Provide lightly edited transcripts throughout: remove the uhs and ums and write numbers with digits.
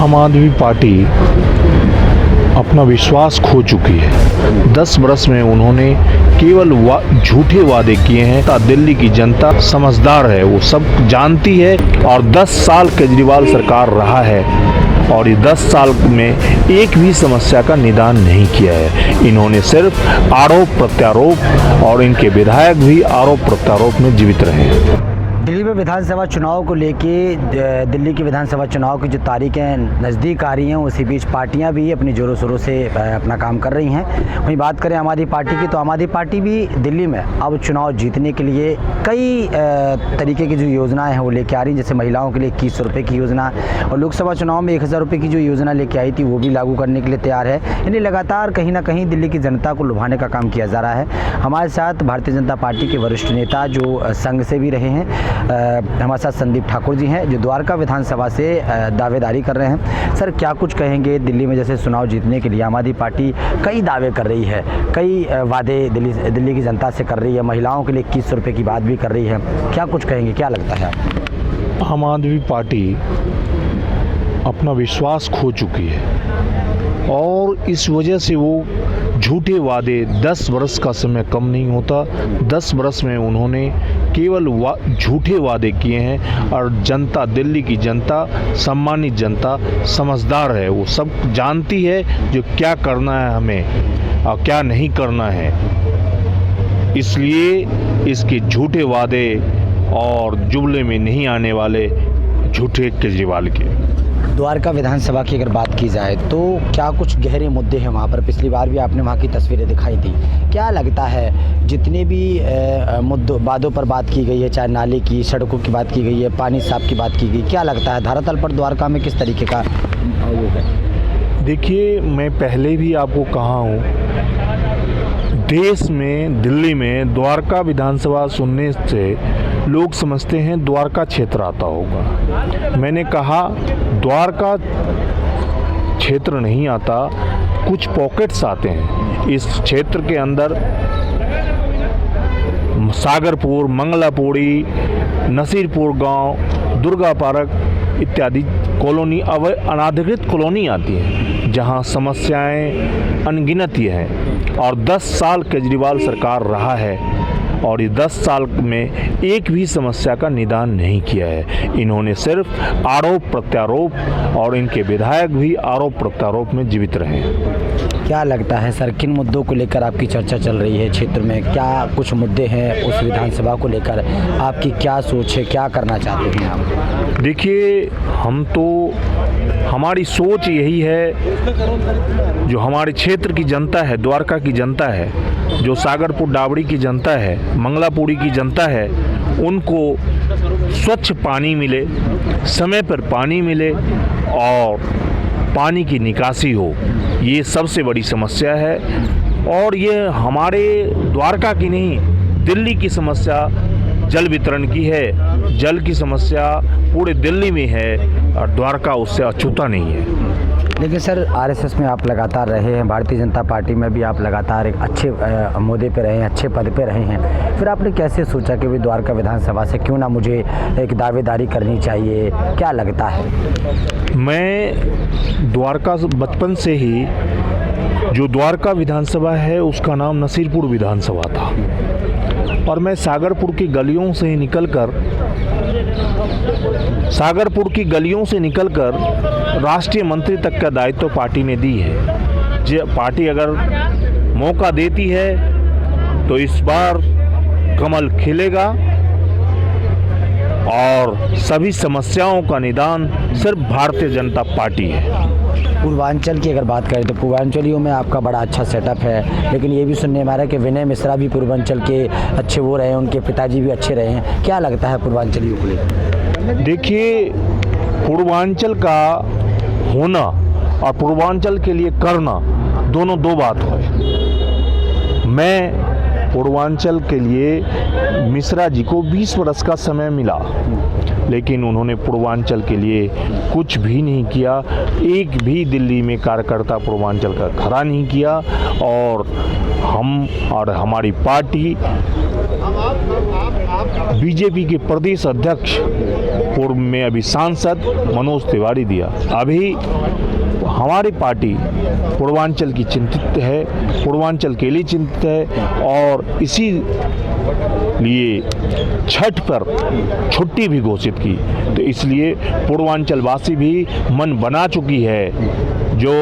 आम आदमी पार्टी अपना विश्वास खो चुकी है। 10 बरस में उन्होंने केवल झूठे वादे किए हैं। दिल्ली की जनता समझदार है, वो सब जानती है। और 10 साल केजरीवाल सरकार रहा है और ये 10 साल में एक भी समस्या का निदान नहीं किया है। इन्होंने सिर्फ आरोप प्रत्यारोप और इनके विधायक भी आरोप प्रत्यारोप में जीवित रहे हैं। दिल्ली में विधानसभा चुनाव को लेके दिल्ली की विधानसभा चुनाव की जो तारीखें नज़दीक आ रही हैं, उसी बीच पार्टियां भी अपनी ज़ोरों शोरों से अपना काम कर रही हैं। वहीं बात करें आम आदमी पार्टी की, तो आम आदमी पार्टी भी दिल्ली में अब चुनाव जीतने के लिए कई तरीके की जो योजनाएं हैं वो लेके आ रही हैं। जैसे महिलाओं के लिए 2100 रुपये की योजना, और लोकसभा चुनाव में 1000 रुपये की जो योजना लेके आई थी वो भी लागू करने के लिए तैयार है। यानी लगातार कहीं ना कहीं दिल्ली की जनता को लुभाने का काम किया जा रहा है। हमारे साथ भारतीय जनता पार्टी के वरिष्ठ नेता जो संघ से भी रहे हैं, हमारे साथ संदीप ठाकुर जी हैं जो द्वारका विधानसभा से दावेदारी कर रहे हैं। सर, क्या कुछ कहेंगे? दिल्ली में जैसे चुनाव जीतने के लिए आम आदमी पार्टी कई दावे कर रही है, कई वादे दिल्ली की जनता से कर रही है, महिलाओं के लिए 2100 रुपये की बात भी कर रही है। क्या कुछ कहेंगे, क्या लगता है आपको? आम आदमी पार्टी अपना विश्वास खो चुकी है और इस वजह से वो झूठे वादे, 10 बरस का समय कम नहीं होता। 10 बरस में उन्होंने केवल झूठे वादे किए हैं और जनता, दिल्ली की जनता, सम्मानित जनता समझदार है, वो सब जानती है जो क्या करना है हमें और क्या नहीं करना है। इसलिए इसके झूठे वादे और जुमले में नहीं आने वाले झूठे केजरीवाल के। द्वारका विधानसभा की अगर बात की जाए तो क्या कुछ गहरे मुद्दे हैं वहाँ पर? पिछली बार भी आपने वहाँ की तस्वीरें दिखाई थी। क्या लगता है जितने भी वादों पर बात की गई है, चाहे नाले की, सड़कों की बात की गई है, पानी साफ की बात की गई, क्या लगता है धरातल पर द्वारका में किस तरीके का वो है? देखिए, मैं पहले भी आपको कहा हूँ, देश में, दिल्ली में द्वारका विधानसभा सुनने से लोग समझते हैं द्वारका क्षेत्र आता होगा। मैंने कहा द्वारका क्षेत्र नहीं आता, कुछ पॉकेट्स आते हैं। इस क्षेत्र के अंदर सागरपुर, मंगलापुरी, नसीरपुर गांव, दुर्गा पार्क इत्यादि कॉलोनी, अनाधिकृत कॉलोनी आती है जहां समस्याएं अनगिनत ही हैं। और 10 साल केजरीवाल सरकार रहा है और ये 10 साल में एक भी समस्या का निदान नहीं किया है। इन्होंने सिर्फ आरोप प्रत्यारोप और इनके विधायक भी आरोप प्रत्यारोप में जीवित रहे हैं। क्या लगता है सर, किन मुद्दों को लेकर आपकी चर्चा चल रही है क्षेत्र में? क्या कुछ मुद्दे हैं उस विधानसभा को लेकर? आपकी क्या सोच है, क्या करना चाहते हैं आप? देखिए, हमारी सोच यही है, जो हमारे क्षेत्र की जनता है, द्वारका की जनता है, जो सागरपुर डाबड़ी की जनता है, मंगलापुरी की जनता है, उनको स्वच्छ पानी मिले, समय पर पानी मिले और पानी की निकासी हो। ये सबसे बड़ी समस्या है और ये हमारे द्वारका की नहीं, दिल्ली की समस्या जल वितरण की है। जल की समस्या पूरे दिल्ली में है और द्वारका उससे अछूता नहीं है। लेकिन सर, आरएसएस में आप लगातार रहे हैं, भारतीय जनता पार्टी में भी आप लगातार एक अच्छे मोहदे पे रहे हैं, अच्छे पद पे रहे हैं। फिर आपने कैसे सोचा कि भाई द्वारका विधानसभा से क्यों ना मुझे एक दावेदारी करनी चाहिए? क्या लगता है? मैं द्वारका बचपन से ही, जो द्वारका विधानसभा है उसका नाम नसीरपुर विधानसभा था और मैं सागरपुर की गलियों से निकलकर राष्ट्रीय मंत्री तक का दायित्व पार्टी ने दी है। पार्टी अगर मौका देती है तो इस बार कमल खिलेगा और सभी समस्याओं का निदान सिर्फ भारतीय जनता पार्टी है। पूर्वांचल की अगर बात करें तो पूर्वांचलियों में आपका बड़ा अच्छा सेटअप है, लेकिन ये भी सुनने में आ रहा है कि विनय मिश्रा भी पूर्वांचल के अच्छे वो रहे हैं, उनके पिताजी भी अच्छे रहे हैं। क्या लगता है पूर्वांचलियों को लेकर? देखिए, पूर्वांचल का होना और पूर्वांचल के लिए करना दोनों दो बात है। मैं पूर्वांचल के लिए मिश्रा जी को 20 वर्ष का समय मिला, लेकिन उन्होंने पूर्वांचल के लिए कुछ भी नहीं किया। एक भी दिल्ली में कार्यकर्ता पूर्वांचल का खड़ा नहीं किया और हम और हमारी पार्टी बीजेपी के प्रदेश अध्यक्ष पूर्व में अभी सांसद मनोज तिवारी दिया। अभी हमारी पार्टी पूर्वांचल की चिंतित है, पूर्वांचल के लिए चिंतित है और इसी लिए छठ पर छुट्टी भी घोषित की। तो इसलिए पूर्वांचल वासी भी मन बना चुकी है जो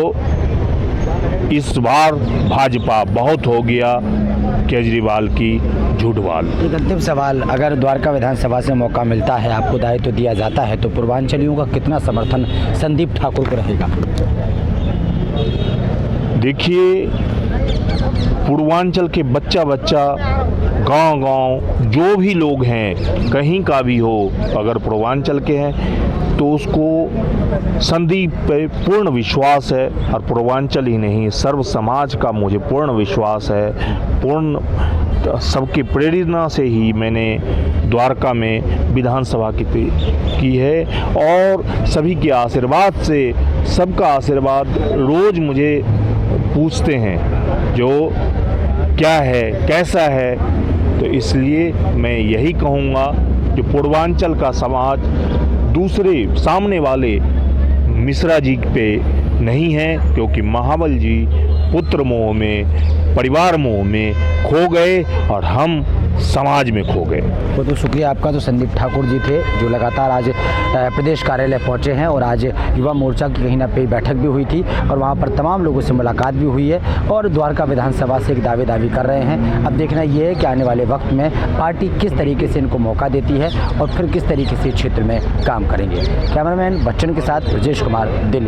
इस बार भाजपा बहुत हो गया केजरीवाल की झूठवाल। एक अंतिम सवाल, अगर द्वारका विधानसभा से मौका मिलता है, आपको दायित्व तो दिया जाता है, तो पूर्वांचलियों का कितना समर्थन संदीप ठाकुर को रहेगा? देखिए, पूर्वांचल के बच्चा गांव जो भी लोग हैं, कहीं का भी हो, अगर पूर्वांचल के हैं तो उसको संदीप पे पूर्ण विश्वास है। और पूर्वांचल ही नहीं, सर्व समाज का मुझे पूर्ण विश्वास है। पूर्ण सबकी प्रेरणा से ही मैंने द्वारका में विधानसभा की है और सभी के आशीर्वाद से, सबका आशीर्वाद रोज़ मुझे पूछते हैं जो क्या है, कैसा है। तो इसलिए मैं यही कहूँगा कि पूर्वांचल का समाज दूसरे सामने वाले मिश्रा जी पे नहीं है, क्योंकि महाबल जी पुत्र मोह में, परिवार मोह में खो गए और हम समाज में खो गए। बहुत शुक्रिया आपका। तो संदीप ठाकुर जी थे जो लगातार आज प्रदेश कार्यालय पहुंचे हैं और आज युवा मोर्चा की कहीं ना कहीं बैठक भी हुई थी और वहां पर तमाम लोगों से मुलाकात भी हुई है और द्वारका विधानसभा से एक दावेदारी कर रहे हैं। अब देखना ये है कि आने वाले वक्त में पार्टी किस तरीके से इनको मौका देती है और फिर किस तरीके से क्षेत्र में काम करेंगे। कैमरामैन बच्चन के साथ ब्रजेश कुमार, दिल्ली।